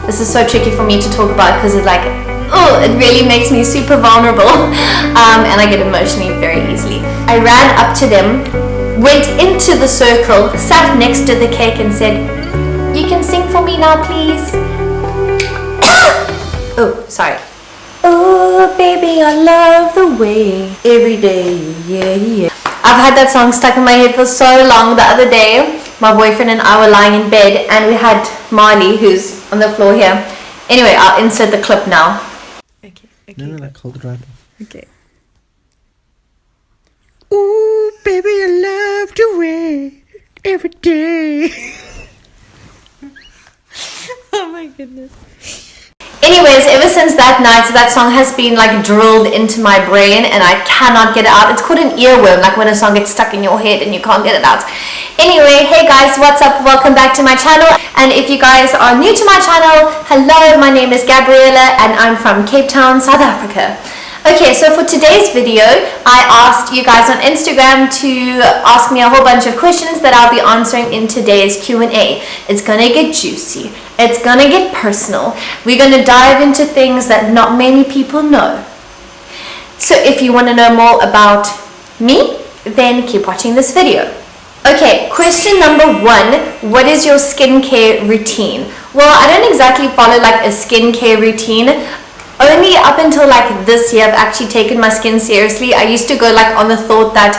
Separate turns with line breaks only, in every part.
This is so tricky for me to talk about because it it really makes me super vulnerable, and I get emotionally very easily. I ran up to them, went into the circle, sat next to the cake and said, "You can sing for me now, please." Oh, sorry. Oh, baby, I love the way every day, yeah. I've had that song stuck in my head for so long. The other day, my boyfriend and I were lying in bed and we had Marley, who's on the floor here. Anyway, I'll insert the clip now. Okay.
No, hold it right.
Okay.
Ooh, baby, I love the way every day.
Oh my goodness. Anyways, ever since that night, that song has been drilled into my brain and I cannot get it out. It's called an earworm, when a song gets stuck in your head and you can't get it out. Anyway, hey guys, what's up? Welcome back to my channel. And if you guys are new to my channel, hello, my name is Gabriella and I'm from Cape Town, South Africa. Okay, so for today's video, I asked you guys on Instagram to ask me a whole bunch of questions that I'll be answering in today's Q&A. It's gonna get juicy. It's gonna get personal. We're gonna dive into things that not many people know. So if you wanna know more about me, then keep watching this video. Okay, question number 1, what is your skincare routine? Well, I don't exactly follow a skincare routine. Only up until this year I've actually taken my skin seriously. I used to go on the thought that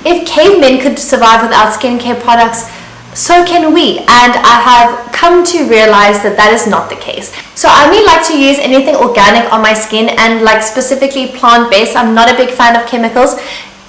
if cavemen could survive without skincare products, so can we. And I have come to realize that that is not the case. So I only like to use anything organic on my skin and specifically plant-based. I'm not a big fan of chemicals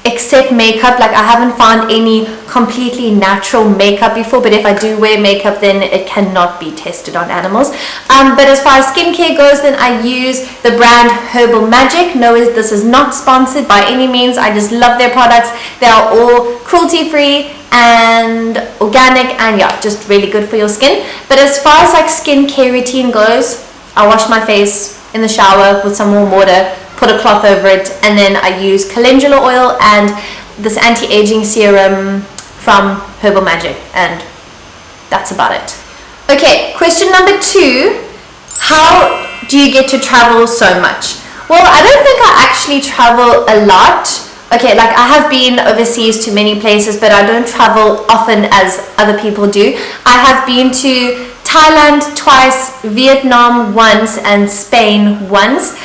except makeup. I haven't found any completely natural makeup before, but if I do wear makeup, then it cannot be tested on animals. But as far as skincare goes, then I use the brand Herbal Magic. No, this is not sponsored by any means. I just love their products. They are all cruelty-free and organic and yeah, just really good for your skin. But as far as skincare routine goes, I wash my face in the shower with some warm water, put a cloth over it, and then I use calendula oil and this anti-aging serum from Herbal Magic, and that's about it. Okay, question number 2, how do you get to travel so much? Well, I don't think I actually travel a lot. Okay, I have been overseas to many places, but I don't travel often as other people do. I have been to Thailand twice, Vietnam once, and Spain once.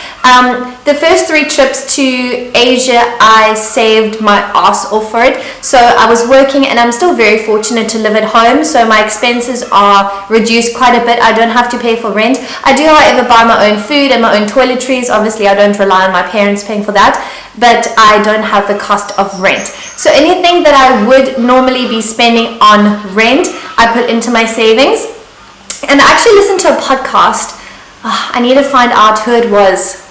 The first 3 trips to Asia, I saved my ass off for it. So I was working and I'm still very fortunate to live at home. So my expenses are reduced quite a bit. I don't have to pay for rent. I do, however, buy my own food and my own toiletries. Obviously, I don't rely on my parents paying for that, but I don't have the cost of rent. So anything that I would normally be spending on rent, I put into my savings. And I actually listened to a podcast. I need to find out who it was.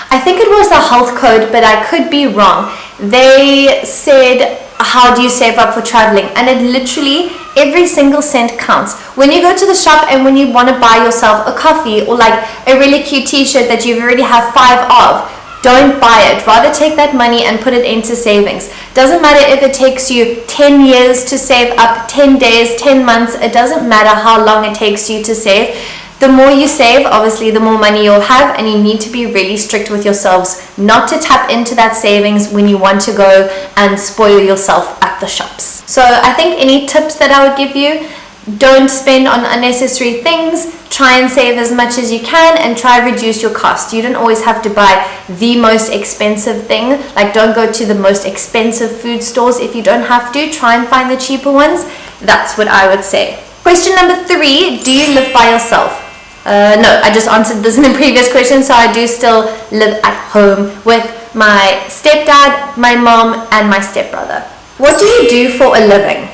I think it was the Health Code, but I could be wrong. They said, how do you save up for traveling? And it literally, every single cent counts. When you go to the shop and when you want to buy yourself a coffee or a really cute t-shirt that you already have 5 of, don't buy it. Rather take that money and put it into savings. Doesn't matter if it takes you 10 years to save up, 10 days, 10 months. It doesn't matter how long it takes you to save. The more you save, obviously, the more money you'll have, and you need to be really strict with yourselves not to tap into that savings when you want to go and spoil yourself at the shops. So I think any tips that I would give you, don't spend on unnecessary things. Try and save as much as you can and try to reduce your cost. You don't always have to buy the most expensive thing. Don't go to the most expensive food stores if you don't have to. Try and find the cheaper ones. That's what I would say. Question number 3, do you live by yourself? No, I just answered this in the previous question, so I do still live at home with my stepdad, my mom, and my stepbrother. What do you do for a living?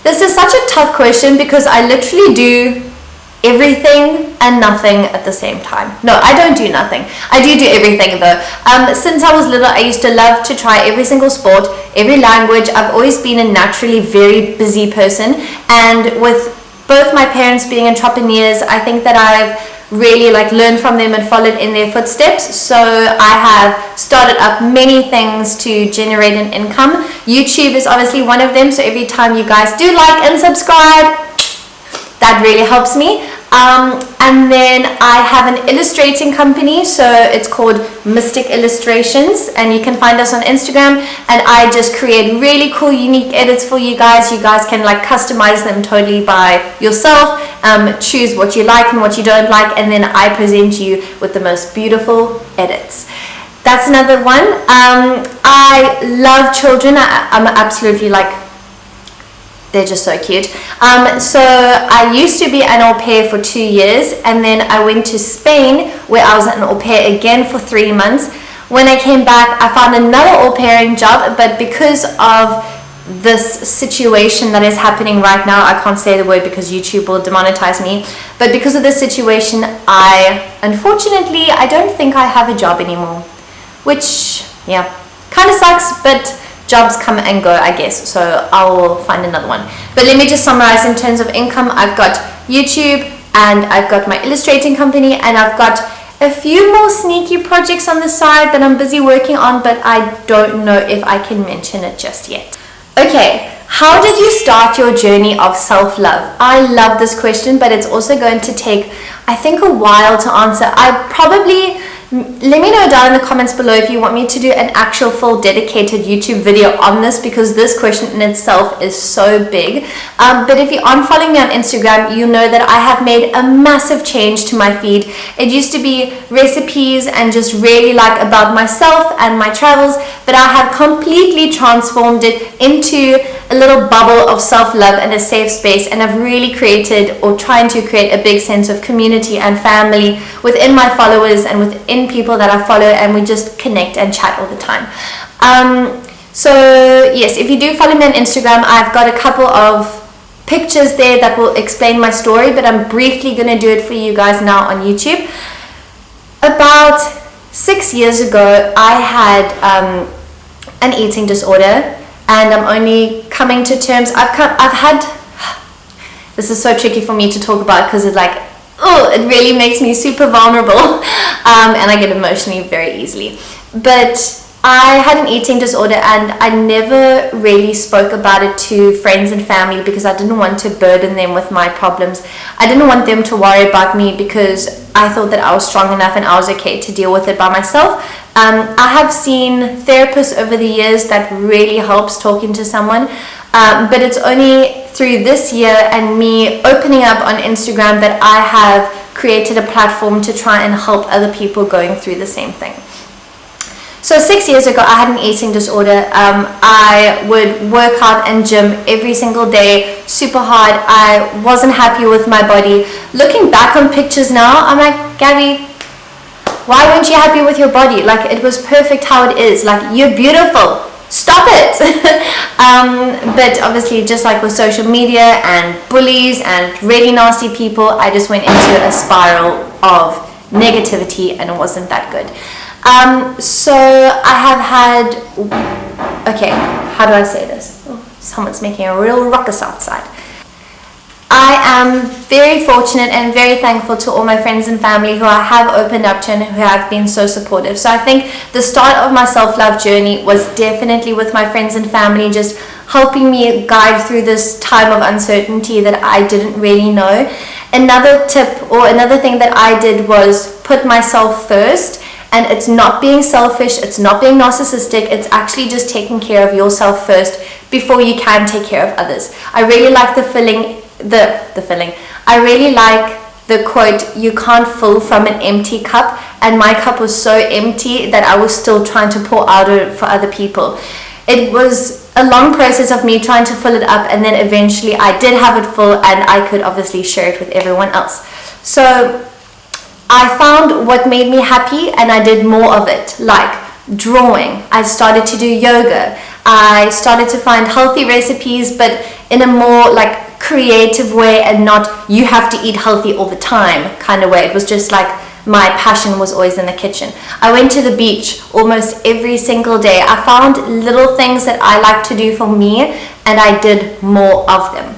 This is such a tough question because I literally do everything and nothing at the same time. No, I don't do nothing. I do everything though. Since I was little, I used to love to try every single sport, every language. I've always been a naturally very busy person, and with both my parents being entrepreneurs, I think that I've really learned from them and followed in their footsteps. So I have started up many things to generate an income. YouTube is obviously one of them, so every time you guys do like and subscribe, that really helps me. And then I have an illustrating company, so it's called Mystic Illustrations, and you can find us on Instagram, and I just create really cool unique edits for you guys. You guys can like customize them totally by yourself, choose what you like and what you don't like, and then I present you with the most beautiful edits. That's another one. I love children. I'm absolutely like, they're just so cute. So I used to be an au pair for 2 years, and then I went to Spain where I was an au pair again for 3 months. When I came back, I found another au pairing job, but because of this situation that is happening right now, I can't say the word because YouTube will demonetize me, but because of this situation, unfortunately, I don't think I have a job anymore, which, yeah, kind of sucks, but jobs come and go, I guess, so I will find another one. But let me just summarize in terms of income. I've got YouTube, and I've got my illustrating company, and I've got a few more sneaky projects on the side that I'm busy working on, but I don't know if I can mention it just yet. Okay, how did you start your journey of self-love? I love this question, but it's also going to take, I think, a while to answer. Let me know down in the comments below if you want me to do an actual full dedicated YouTube video on this, because this question in itself is so big. But if you aren't following me on Instagram, you know that I have made a massive change to my feed. It used to be recipes and just really like about myself and my travels, but I have completely transformed it into a little bubble of self-love and a safe space, and I've really created, or trying to create, a big sense of community and family within my followers and within people that I follow, and we just connect and chat all the time. So yes, if you do follow me on Instagram, I've got a couple of pictures there that will explain my story, but I'm briefly going to do it for you guys now on YouTube. About 6 years ago, I had an eating disorder, and I'm only coming to terms. This is so tricky for me to talk about because it's like, it really makes me super vulnerable, and I get emotionally very easily. But I had an eating disorder, and I never really spoke about it to friends and family because I didn't want to burden them with my problems. I didn't want them to worry about me because I thought that I was strong enough and I was okay to deal with it by myself. I have seen therapists over the years that really helps talking to someone, but it's only through this year and me opening up on Instagram that I have created a platform to try and help other people going through the same thing. So 6 years ago, I had an eating disorder. I would work out and gym every single day, super hard. I wasn't happy with my body. Looking back on pictures now, I'm like, Gabby, why weren't you happy with your body? Like, it was perfect how it is. Like, you're beautiful. Stop it. But obviously, just like with social media and bullies and really nasty people, I just went into a spiral of negativity, and it wasn't that good. So I have had, okay, how do I say this? Oh, someone's making a real ruckus outside. I am very fortunate and very thankful to all my friends and family who I have opened up to and who have been so supportive. So I think the start of my self-love journey was definitely with my friends and family, just helping me guide through this time of uncertainty that I didn't really know. Another tip or another thing that I did was put myself first. And it's not being selfish, it's not being narcissistic, it's actually just taking care of yourself first before you can take care of others. I really like I really like the quote, you can't fill from an empty cup, and my cup was so empty that I was still trying to pour out it for other people. It was a long process of me trying to fill it up, and then eventually I did have it full, and I could obviously share it with everyone else. So I found what made me happy, and I did more of it, like drawing. I started to do yoga. I started to find healthy recipes, but in a more like creative way, and not you have to eat healthy all the time kind of way. It was just like my passion was always in the kitchen. I went to the beach almost every single day. I found little things that I like to do for me, and I did more of them.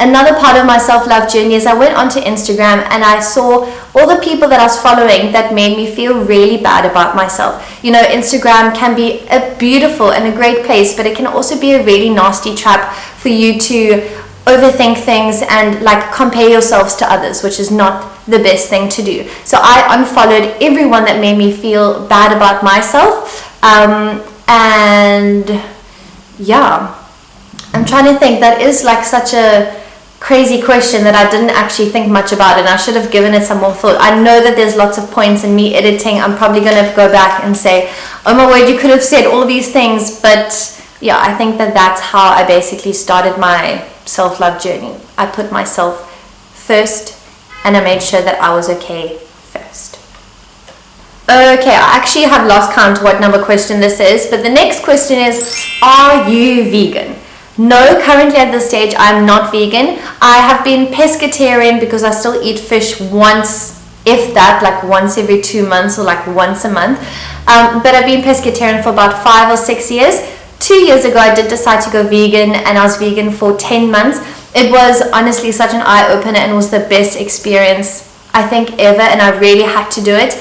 Another part of my self-love journey is I went onto Instagram and I saw all the people that I was following that made me feel really bad about myself. You know, Instagram can be a beautiful and a great place, but it can also be a really nasty trap for you to overthink things and like compare yourselves to others, which is not the best thing to do. So I unfollowed everyone that made me feel bad about myself. And yeah, I'm trying to think. That is like such a crazy question that I didn't actually think much about, and I should have given it some more thought. I know that there's lots of points in me editing. I'm probably going to go back and say, oh my word, you could have said all these things. But yeah, I think that that's how I basically started my self-love journey. I put myself first, and I made sure that I was okay first. Okay, I actually have lost count what number question this is, but the next question is, are you vegan? No, currently at this stage I'm not vegan. I have been pescatarian because I still eat fish once, if that, like once every 2 months or like once a month. But I've been pescatarian for about 5 or 6 years. 2 years ago I did decide to go vegan, and I was vegan for 10 months. It was honestly such an eye-opener and was the best experience I think ever, and I really had to do it.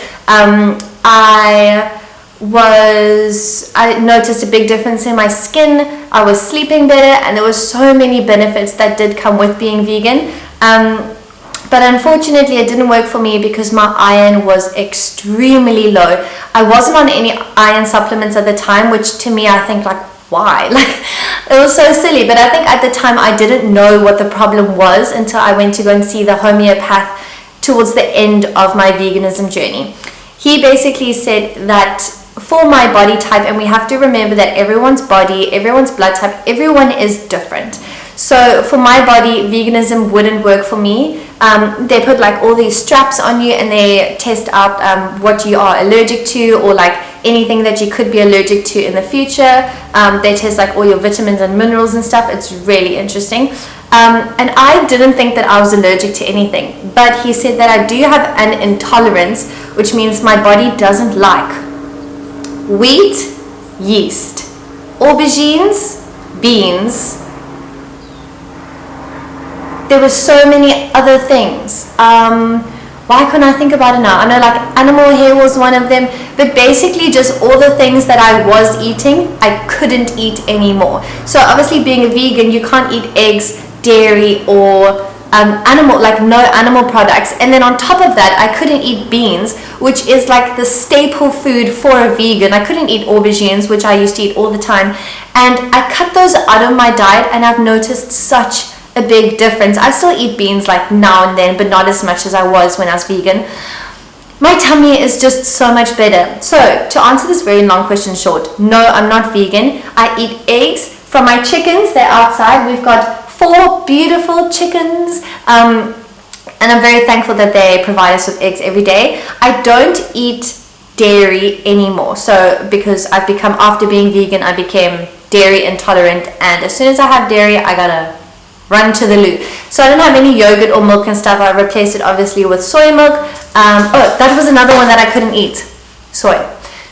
I noticed a big difference in my skin. I was sleeping better, and there were so many benefits that did come with being vegan. But unfortunately it didn't work for me because my iron was extremely low. I wasn't on any iron supplements at the time, which to me I think like, why? Like, it was so silly. But I think at the time I didn't know what the problem was until I went to go and see the homeopath towards the end of my veganism journey. He basically said that for my body type, and we have to remember that everyone's body, everyone's blood type, everyone is different. So for my body, veganism wouldn't work for me. They put like all these straps on you, and they test out what you are allergic to, or like anything that you could be allergic to in the future. They test like all your vitamins and minerals and stuff. It's really interesting. And I didn't think that I was allergic to anything, but he said that I do have an intolerance, which means my body doesn't like wheat, yeast, aubergines, beans. There were so many other things. Why can't I think about it now? I know like animal hair was one of them, but basically just all the things that I was eating, I couldn't eat anymore. So obviously being a vegan, you can't eat eggs, dairy, or no animal products. And then on top of that, I couldn't eat beans, which is like the staple food for a vegan. I couldn't eat aubergines, which I used to eat all the time. And I cut those out of my diet, and I've noticed such a big difference. I still eat beans like now and then, but not as much as I was when I was vegan. My tummy is just so much better. So to answer this very long question short, no, I'm not vegan. I eat eggs from my chickens. They're outside. We've got 4 beautiful chickens, and I'm very thankful that they provide us with eggs every day. I don't eat dairy anymore, so because I've become, after being vegan, I became dairy intolerant, and as soon as I have dairy, I gotta run to the loo. So I don't have any yogurt or milk and stuff. I replaced it obviously with soy milk. That was another one that I couldn't eat, soy.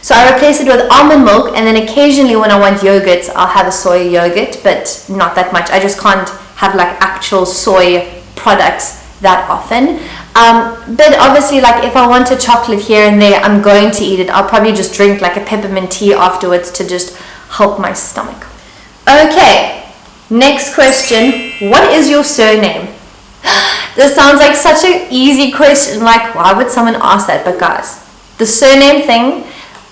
So I replaced it with almond milk, and then occasionally when I want yogurt, I'll have a soy yogurt, but not that much. I just can't have like actual soy products that often. But obviously, like if I want a chocolate here and there, I'm going to eat it. I'll probably just drink like a peppermint tea afterwards to just help my stomach. Okay, next question. What is your surname? This sounds like such an easy question. Like, why would someone ask that? But guys, the surname thing,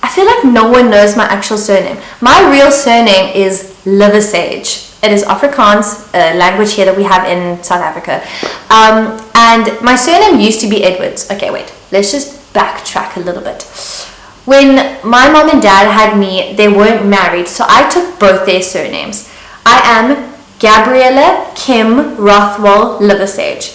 I feel like no one knows my actual surname. My real surname is Liversage. It is Afrikaans, a language here that we have in South Africa. And my surname used to be Edwards. Okay, wait, let's just backtrack a little bit. When my mom and dad had me, they weren't married, so I took both their surnames. I am Gabriella Kim Rothwell Liversage.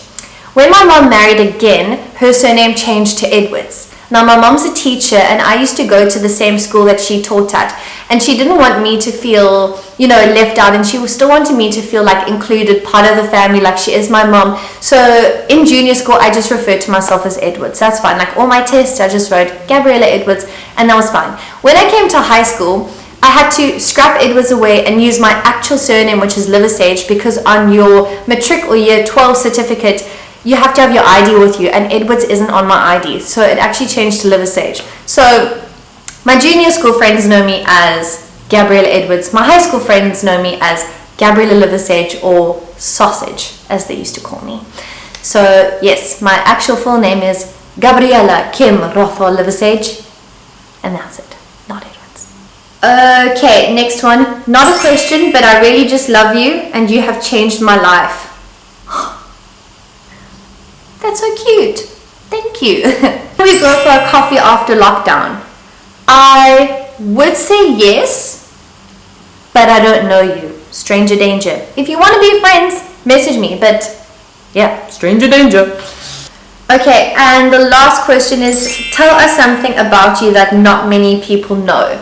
When my mom married again, her surname changed to Edwards. Now my mom's a teacher, and I used to go to the same school that she taught at, and she didn't want me to feel, left out, and she still wanted me to feel like included, part of the family, like she is my mom. So in junior school, I just referred to myself as Edwards. That's fine. Like all my tests, I just wrote Gabriella Edwards, and that was fine. When I came to high school, I had to scrap Edwards away and use my actual surname, which is Liversage, because on your matric or year 12 certificate, you have to have your ID with you, and Edwards isn't on my ID, so it actually changed to Liversage. So my junior school friends know me as Gabriella Edwards. My high school friends know me as Gabriella Liversage or Sausage, as they used to call me. So yes, my actual full name is Gabriella Kim Rothwell Liversage, and that's it. Not Edwards. Okay, next one. Not a question, but I really just love you, and you have changed my life. That's so cute. Thank you. We go for a coffee after lockdown. I would say yes, but I don't know you. Stranger danger. If you want to be friends, message me, but yeah, stranger danger. Okay, and the last question is, tell us something about you that not many people know.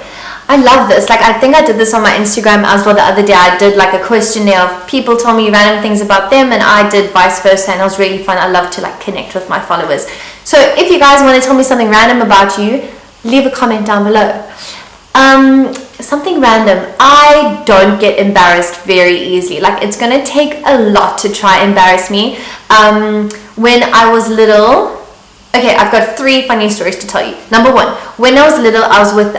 I love this. Like, I think I did this on my Instagram as well the other day. I did like a questionnaire of people told me random things about them, and I did vice versa, and it was really fun. I love to like connect with my followers. So if you guys want to tell me something random about you, leave a comment down below. Something random. I don't get embarrassed very easily. Like, it's gonna take a lot to try embarrass me. When I was little, okay, I've got 3 funny stories to tell you. Number 1, when I was little, I was with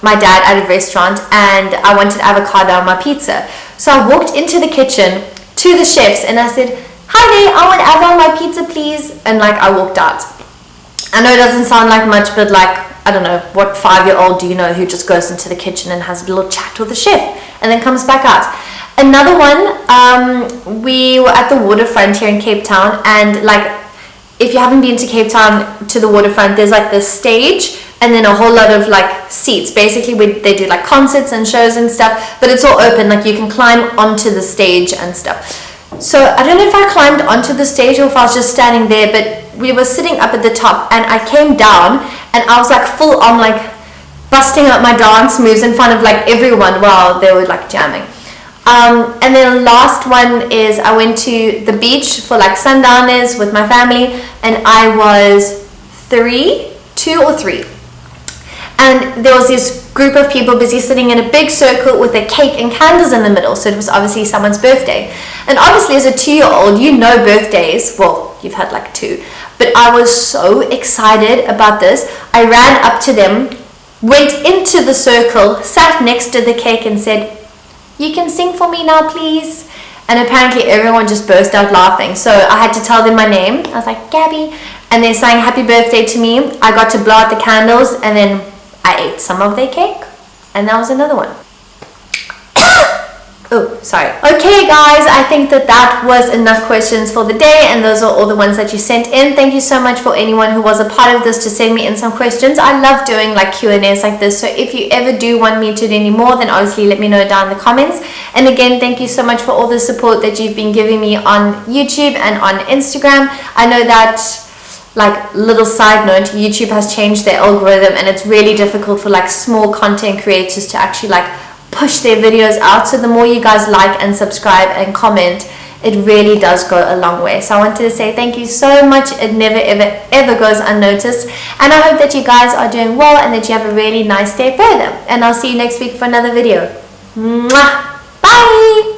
my dad at a restaurant, and I wanted avocado on my pizza. So I walked into the kitchen to the chefs and I said, "Hi there, I want avocado on my pizza, please." And like, I walked out. I know it doesn't sound like much, but like, I don't know, what 5-year-old do you know who just goes into the kitchen and has a little chat with the chef and then comes back out? Another one, we were at the waterfront here in Cape Town, and like, if you haven't been to Cape Town to the waterfront, there's like this stage and then a whole lot of like seats, basically where they do like concerts and shows and stuff, but it's all open, like you can climb onto the stage and stuff. So I don't know if I climbed onto the stage or if I was just standing there, but we were sitting up at the top, and I came down and I was like full on like busting out my dance moves in front of like everyone while they were like jamming. And then the last one is I went to the beach for like sundowners with my family, and I was 2 or 3. And there was this group of people busy sitting in a big circle with a cake and candles in the middle. So it was obviously someone's birthday. And obviously as a 2-year-old, you know birthdays. Well, you've had like 2. But I was so excited about this. I ran up to them, went into the circle, sat next to the cake and said, "You can sing for me now, please." And apparently everyone just burst out laughing. So I had to tell them my name. I was like, "Gabby." And they sang happy birthday to me. I got to blow out the candles, and then I ate some of their cake, and that was another one. Oh, sorry. Okay guys, I think that was enough questions for the day, and those are all the ones that you sent in. Thank you so much for anyone who was a part of this to send me in some questions. I love doing like Q&As like this, so if you ever do want me to do any more, then obviously let me know down in the comments. And again, thank you so much for all the support that you've been giving me on YouTube and on Instagram. I know that, like, little side note, YouTube has changed their algorithm, and it's really difficult for like small content creators to actually like push their videos out. So the more you guys like and subscribe and comment, it really does go a long way. So I wanted to say thank you so much. It never ever goes unnoticed, and I hope that you guys are doing well and that you have a really nice day further, and I'll see you next week for another video. Mwah! Bye.